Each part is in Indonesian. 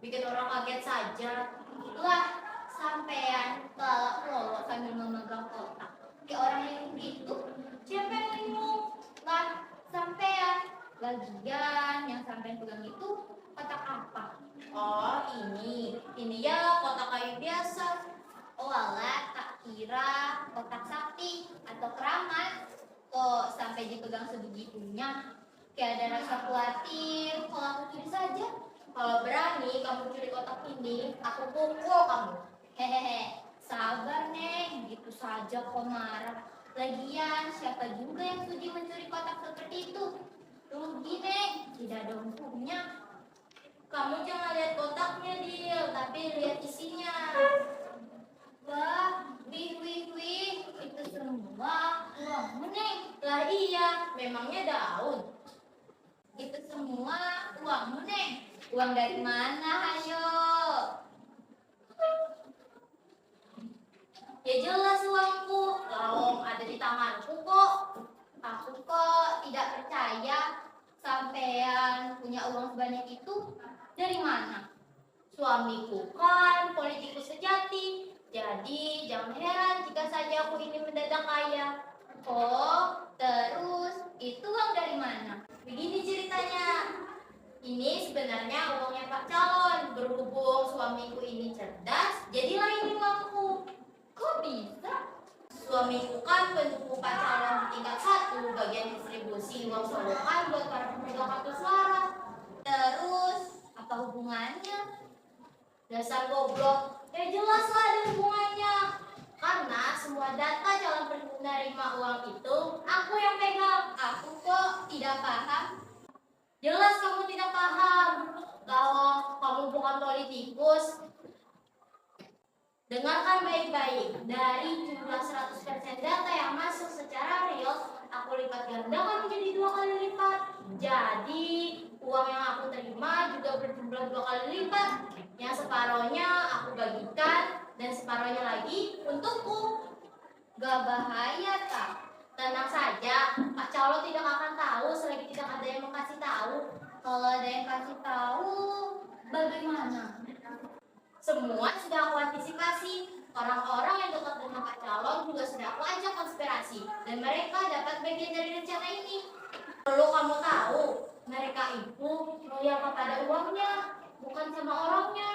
bikin orang kaget saja. Lah, sampean kelak lolo sambil memegang kotak. Kayak orang linglung gitu. Siapa yang linglung? Lah, sampean. Lagian yang sampean pegang itu kotak apa? Oh, ini ya kotak kayu biasa. Oh alah, tak kira kotak sakti atau keramat. Kok sampai dipegang sebegitunya? Kayak ada rasa khawatir kalau aku curi saja. Kalau berani kamu curi kotak ini, aku pukul kamu. Hehehe, sabar Neng, gitu saja kok marah. Lagian siapa juga yang sudi mencuri kotak seperti itu? Rugi Neng, tidak ada untungnya. Kamu jangan lihat kotaknya, Dil, tapi lihat isinya. Wah, wih, itu semua uangmu, Neng. Lah iya, memangnya daun. Itu semua uangmu, Neng. Uang dari mana, ayo? Ya jelas uangku, laung ada di tanganku kok. Aku kok tidak percaya sampean punya uang sebanyak itu. Dari mana? Suamiku kan politikus sejati. Jadi jangan heran jika saja aku ini mendadak kaya. Oh, terus itu uang dari mana? Begini ceritanya. Ini sebenarnya uangnya Pak Calon. Berhubung suamiku ini cerdas, jadilah ini uangku. Kok bisa? Suamiku kan pendukung Pak Calon di tingkat 1, bagian distribusi uang solokan buat para pemegang kartu suara. Terus, apa hubungannya? Dasar goblok. Ya jelas lah ada hubungannya. Karena semua data calon penerima uang itu aku yang pegang. Aku kok tidak paham. Jelas kamu tidak paham. Kalau kamu bukan politikus, dengarkan baik-baik. Dari jumlah 100% data yang masuk secara real, aku lipat gandakan menjadi 2 kali lipat. Jadi, uang yang aku terima juga berjumlah 2 kali lipat. Yang separohnya aku bagikan dan separohnya lagi untukku. Gak bahaya tak? Tenang saja, Pak Calo tidak akan tahu selagi tidak ada yang kasih tahu. Kalau ada yang kasih tahu, bagaimana? Semua sudah aku antisipasi. Orang-orang yang dekat dengan Pak Calon juga sudah aku ajak konspirasi. Dan mereka dapat bagian dari rencana ini. Perlu kamu tahu, mereka itu loyal kepada uangnya, bukan sama orangnya.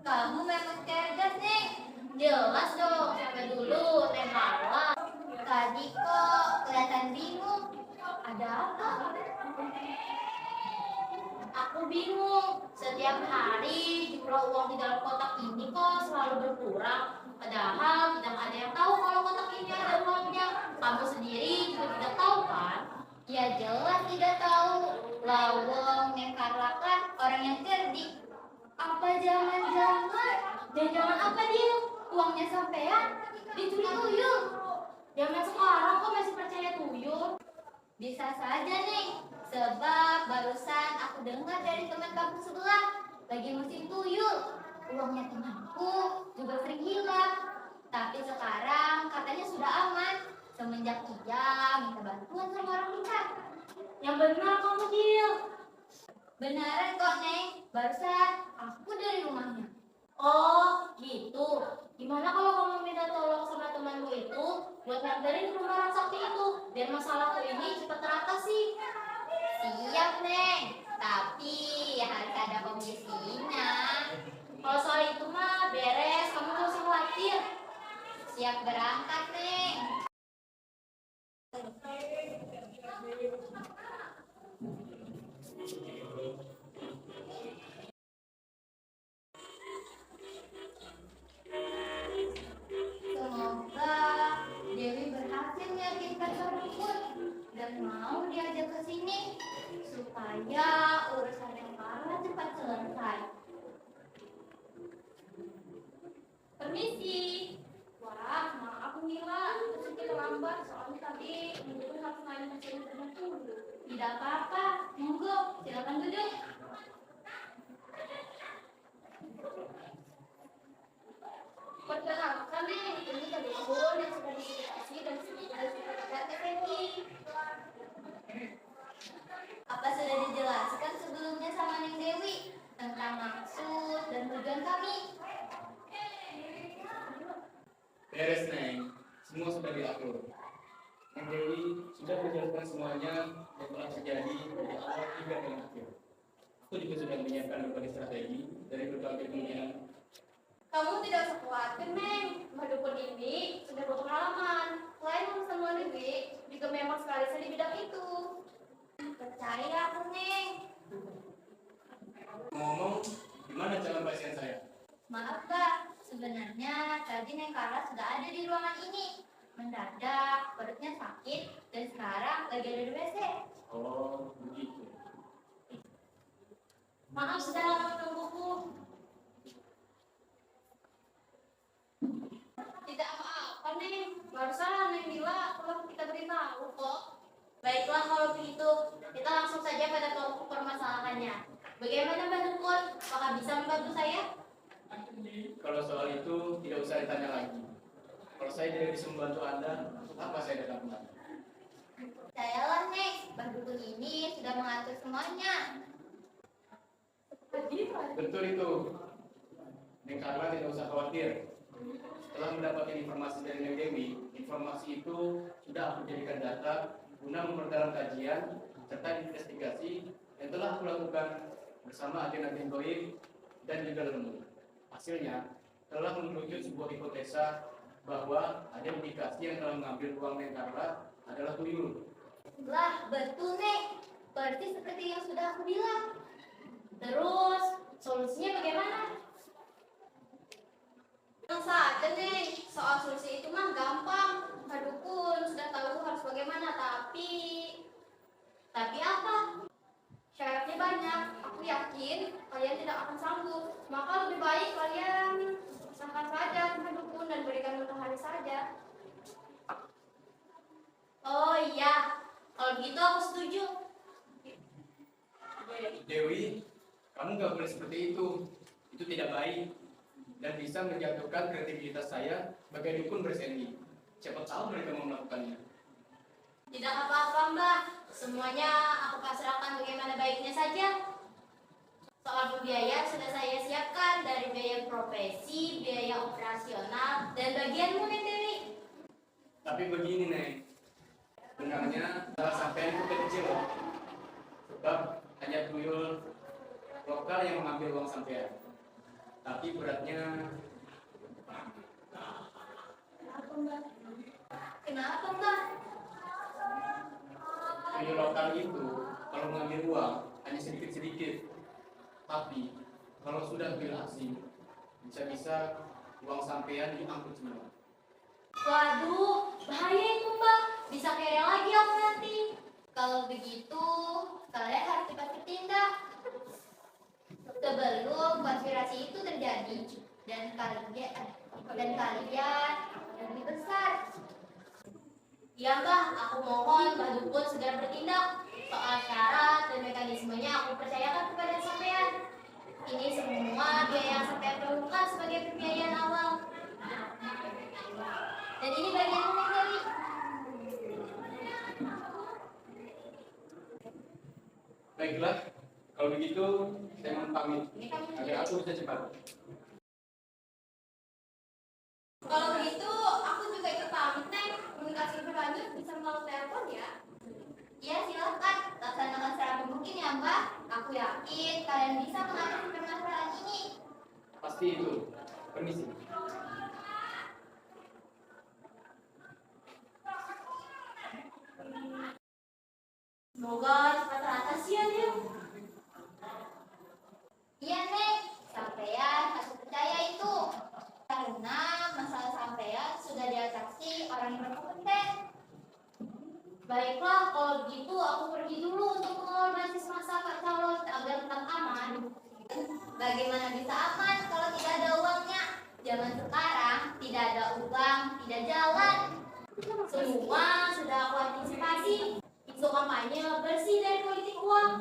Kamu memang cerdas nih. Jelas dong, sampai dulu Nembala. Tadi kok kelihatan bingung. Ada apa? Aku bingung. Setiap hari jumlah uang di dalam kotak ini kok selalu berkurang. Padahal tidak ada yang tahu kalau kotak ini ada uangnya. Kamu sendiri juga tidak tahu kan? Ya jelas tidak tahu. Lawong yang Carla kan orang yang cerdik. Apa jangan apa dia? Uangnya sampean dicuri tuyul. Zaman sekarang kok masih percaya tuyul? Bisa saja nih, sebab barusan aku dengar dari teman kampung sebelah lagi musim tuyul. Uangnya temanku juga sering hilang. Tapi sekarang katanya sudah aman semenjak ia minta bantuan sama orang pintar. Yang benar kamu, Gil. Benaran kok, Neng. Barusan aku dari rumahnya. Oh, gitu. Gimana kalau kamu minta tolong sama temanmu itu buat nganterin ke rumah orang sakti itu biar masalahku ini cepat teratasi? Siap, Neng. Tapi harus ada komisinya. Kalau soal itu mah beres, kamu gak usah khawatir. Siap berangkat, Neng. Semoga Dewi berhasil meyakinkan Sorokun dan mau diajak ke sini supaya urusan yang Carla cepat selesai. Permisi. Wah, maaf Mila, kita terlambat soalnya tadi mungkin harus nanya mesin internet dulu. Tidak apa-apa, monggo, silakan duduk. Perkenalkan nih, ini tadi Bun yang sudah disertifikasi dan sudah FNI. Apa sudah dijelaskan sebelumnya sama Neng Dewi tentang maksud Beres, Neng. Semua sudah diatur. Neng Dewi sudah menjelaskan semuanya yang telah terjadi dari awal hingga dengan akhir. Aku juga sudah menyiapkan berbagai strategi dari berbagai kemungkinan. Kamu tidak usah khawatir, Neng. Mbak Dukun ini sudah berpengalaman. Selain lulusan luar negeri, juga memang spesialis di bidang itu. Percaya aku, Neng. Ngomong, gimana calon pasien saya? Maaf, Mbak. Sebenarnya tadi Neng Carla sudah ada di ruangan ini. Mendadak, perutnya sakit, dan sekarang lagi ada di WC. Oh, begitu. Maaf sudah lama menungguku. Tidak apa-apa, Neng. Barusan Neng Mila kalau kita beritahu kok. Baiklah kalau begitu, kita langsung saja pada topik permasalahannya. Bagaimana Mbak Dukun? Apakah bisa membantu saya? Kalau soal itu tidak usah ditanya lagi. Kalau saya tidak bisa membantu Anda, apa saya datang kemari? Percayalah, Neng. Mbak Dukun ini sudah mengatur semuanya. Betul itu. Neng Carla tidak usah khawatir. Setelah mendapatkan informasi dari Neng Dewi, informasi itu sudah aku jadikan data guna memperdalam kajian serta investigasi yang telah aku lakukan bersama agen-agen goib dan juga lembu. Hasilnya telah mengerucut sebuah hipotesa bahwa ada indikasi yang telah mengambil uang Neng Carla adalah tuyul. Lah, betul, Neng. Persis seperti yang sudah aku bilang. Terus, solusinya bagaimana? Tenang saja, Neng. Soal solusi itu mah gampang. Mbak Dukun sudah tahu harus bagaimana, tapi apa? Syaratnya banyak. Aku yakin kalian tidak akan sanggup. Maka lebih baik kalian sahkan saja Mbak Dukun dan berikan matahari saja. Oh iya, kalau begitu aku setuju. Dewi, kamu nggak boleh seperti itu. Itu tidak baik dan bisa menjatuhkan kredibilitas saya sebagai dukun bersendi. Siapa tahu mereka mau melakukannya. Tidak apa-apa, Mbak. Semuanya aku pasrahkan bagaimana baiknya saja. Soal biaya sudah saya siapkan dari biaya profesi, biaya operasional, dan bagianmu, Neng Dewi. Tapi begini, Neng. Benarnya salah sampean itu kecil loh. Sebab hanya tuyul lokal yang mengambil uang sampean. Tapi beratnya Kenapa, Mbak? tuyul lokal itu kalau mengambil uang hanya sedikit-sedikit. Tapi kalau sudah tuyul asing, bisa-bisa uang sampean diangkut semua. Waduh, bahaya itu, Mbak. Bisa kere lagi aku nanti. Kalau begitu, kalian harus cepat bertindak sebelum konspirasi itu terjadi dan kalian yang lebih besar. Iya, Mbak, aku mohon Mbak Dukun segera bertindak. Soal syarat dan mekanismenya aku percayakan kepada sampean. Ini semua biaya yang sampean perlukan sebagai pembiayaan awal. Dan ini bagian Neng Dewi. Baiklah, kalau begitu saya mohon pamit agar aku bisa cepat. Kalau begitu, aku juga ikut pamit, Neng. Komunikasi lebih lanjut bisa melalui telepon ya. Iya, silakan. Laksanakan secara mungkin ya, Mbak. Aku yakin kalian bisa mengatasi permasalahan ini. Pasti itu. Permisi. Semoga cepat teratasi ya, Neng. Iya, Neng. Sampean aku percaya itu. Karena masalah sampean sudah diatasi orang yang berkompeten. Baiklah, kalau begitu aku pergi dulu untuk mengawal basis masa Pak Calon agar tetap aman. Bagaimana bisa aman kalau tidak ada uangnya? Zaman sekarang tidak ada uang, tidak jalan. Semua sudah aku antisipasi. Isu kampanye bersih dari politik uang.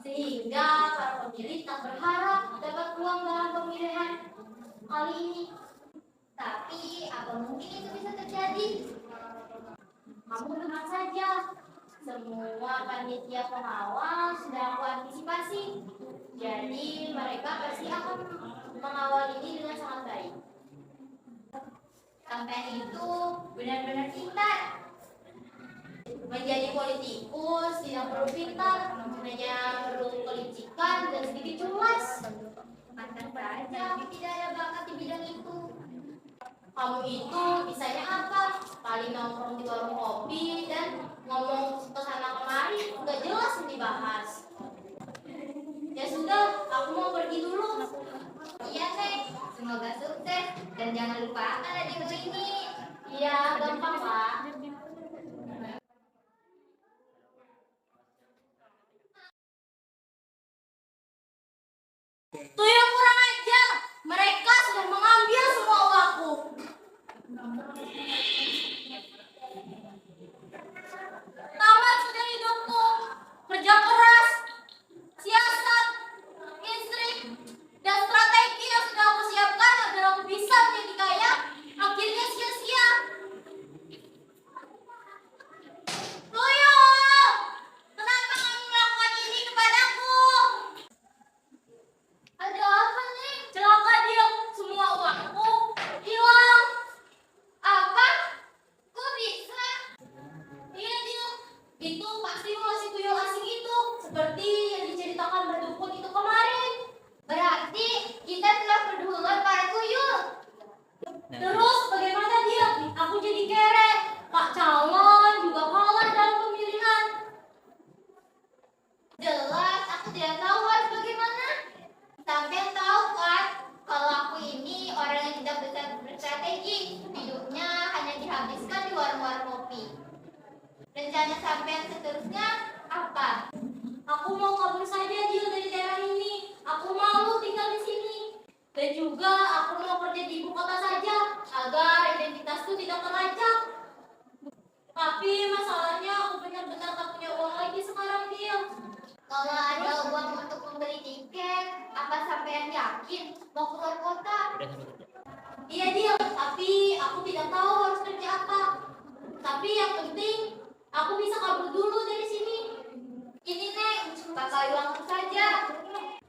Sehingga para pemilih tak berharap dapat uang dalam pemilihan kali ini. Tapi apa mungkin itu bisa terjadi? Kamu tenang saja. Semua panitia pengawal sudah aku antisipasi. Jadi mereka pasti akan mengawal ini dengan sangat baik. Sampean itu benar-benar pintar. Menjadi politikus tidak perlu pintar, hanya perlu kelicikan dan sedikit cemas. Pantas saja aku tidak ada bakat di bidang itu. Kamu itu bisanya apa? Paling nongkrong di warung kopi dan ngomong ke sana kemari, nggak jelas yang dibahas. Ya sudah, aku mau pergi dulu. Iya, Teh. Semoga sukses dan jangan lupa ada di ini. Iya, gampang, Pak. Tuh yang kurang ajar, mereka sudah mengambil semua uangku. Tamat sudah hidupku, kerja keras, siasat, instrik, dan strategi yang sudah aku siapkan agar aku bisa menjadi kaya, akhirnya sia-sia. Tuyul, kenapa kamu melakukan ini kepadaku? Ada apa nih? Celaka dia, semua uangku hilang. Apa? Kok bisa? Iya dia, itu pasti masih tuyul asing itu, seperti yang diceritakan berdukun itu kemarin. Berarti kita telah berduluan para tuyul. Terus bagaimana dia? Aku jadi kere. Pak calon juga kalah dalam pemilihan. Jelas aku tidak tahu harus bagaimana. Sampai tahu kan kalau aku ini orang yang tidak bisa berstrategi. Hidupnya hanya dihabiskan di warung-warung kopi. Rencana sampean seterusnya apa? Aku mau kabur saja Jill dari daerah ini. Aku malu tinggal di sini. Dan juga aku mau kerja di ibu kota saja agar identitasku tidak terlacak. Tapi masalahnya aku benar-benar tak punya uang lagi sekarang Jill. Kalau ada uang untuk membeli tiket, apa sampean yakin mau keluar kota? Iya Jill, tapi aku tidak tahu harus kerja apa. Tapi yang penting aku bisa kabur dulu dari sini. Ini Neng, pakai uangku saja.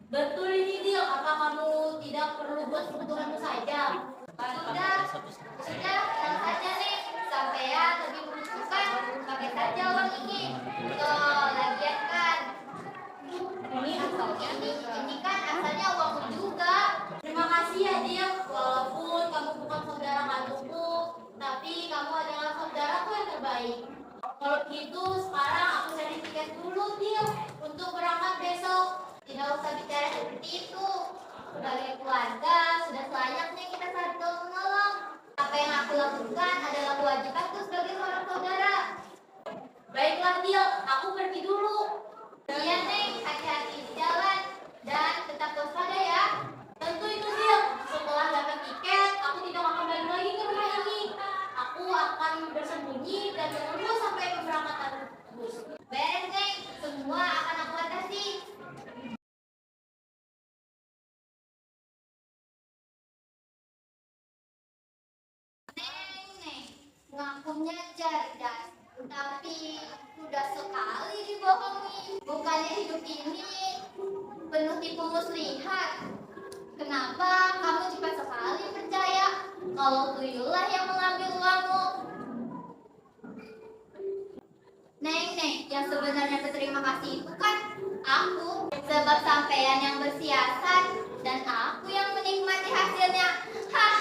Betul ini Dil, apa kamu tidak perlu buat kebutuhanmu saja? Sudah, tenang saja nih. Sampean lebih membutuhkan, pakai saja uang ini. Lagian kan, ini kan asalnya uangku juga. Terima kasih ya Dil, walaupun kamu bukan saudara kandungku, tapi kamu adalah saudaraku yang terbaik. Kalau gitu sekarang aku cari tiket dulu Dil untuk berangkat besok. Tidak usah bicara seperti itu. Sebagai keluarga sudah selayaknya kita saling tolong menolong. Apa yang aku lakukan adalah kewajibanku sebagai seorang saudara. Baiklah Dil, aku pergi dulu. Iya Neng, hati-hati di jalan dan tetap waspada ya. Tentu itu Dil. Setelah dapat tiket, aku tidak akan balik lagi ke rumah ini. Aku akan bersembunyi dan menunggu sampai keberangkatan bus. Beres Neng, semua akan aku atasi. Neng, ngakunya cerdas, tapi mudah sekali dibohongi. Bukannya hidup ini penuh tipu muslihat. Kenapa kamu cepat sekali percaya kalau tuyullah yang mengambil uangmu? Neng, yang sebenarnya berterima kasih itu kan aku, sebab sampean yang bersiasat dan aku yang menikmati hasilnya. Hahaha.